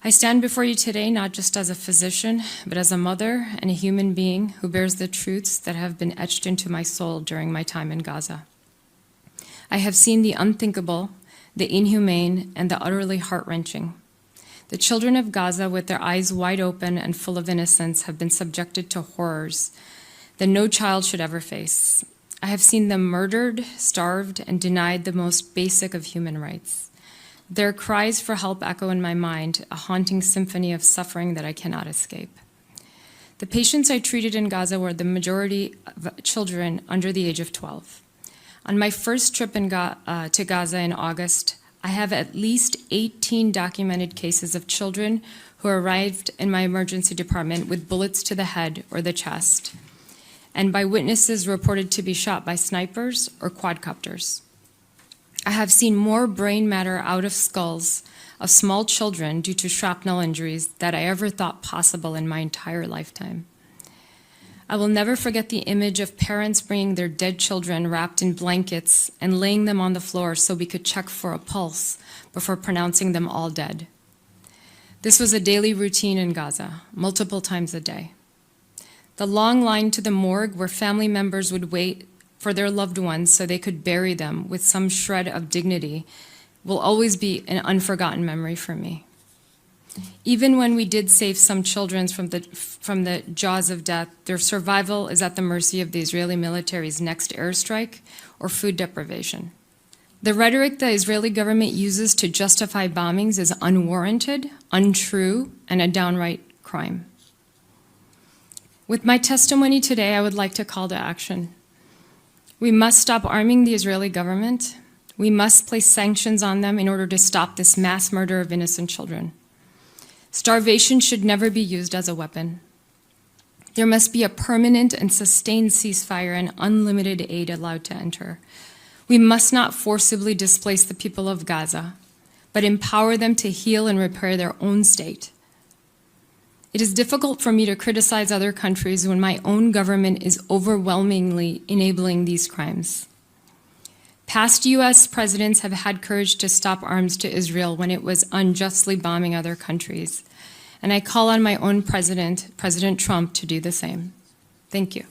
I stand before you today not just as a physician, but as a mother and a human being who bears the truths that have been etched into my soul during my time in Gaza. I have seen the unthinkable, the inhumane, and the utterly heart-wrenching. The children of Gaza, with their eyes wide open and full of innocence, have been subjected to horrors that no child should ever face. I have seen them murdered, starved, and denied the most basic of human rights. Their cries for help echo in my mind, a haunting symphony of suffering that I cannot escape. The patients I treated in Gaza were the majority of children under the age of 12. On my first trip to Gaza in August, I have at least 18 documented cases of children who arrived in my emergency department with bullets to the head or the chest, and by witnesses reported to be shot by snipers or quadcopters. I have seen more brain matter out of skulls of small children due to shrapnel injuries than I ever thought possible in my entire lifetime. I will never forget the image of parents bringing their dead children wrapped in blankets and laying them on the floor so we could check for a pulse before pronouncing them all dead. This was a daily routine in Gaza, multiple times a day. The long line to the morgue where family members would wait for their loved ones so they could bury them with some shred of dignity will always be an unforgotten memory for me. Even when we did save some children from the jaws of death, their survival is at the mercy of the Israeli military's next airstrike or food deprivation. The rhetoric the Israeli government uses to justify bombings is unwarranted, untrue, and a downright crime. With my testimony today, I would like to call to action. We must stop arming the Israeli government. We must place sanctions on them in order to stop this mass murder of innocent children. Starvation should never be used as a weapon. There must be a permanent and sustained ceasefire and unlimited aid allowed to enter. We must not forcibly displace the people of Gaza, but empower them to heal and repair their own state. It is difficult for me to criticize other countries when my own government is overwhelmingly enabling these crimes. Past US presidents have had courage to stop arms to Israel when it was unjustly bombing other countries. And I call on my own president, President Trump, to do the same. Thank you.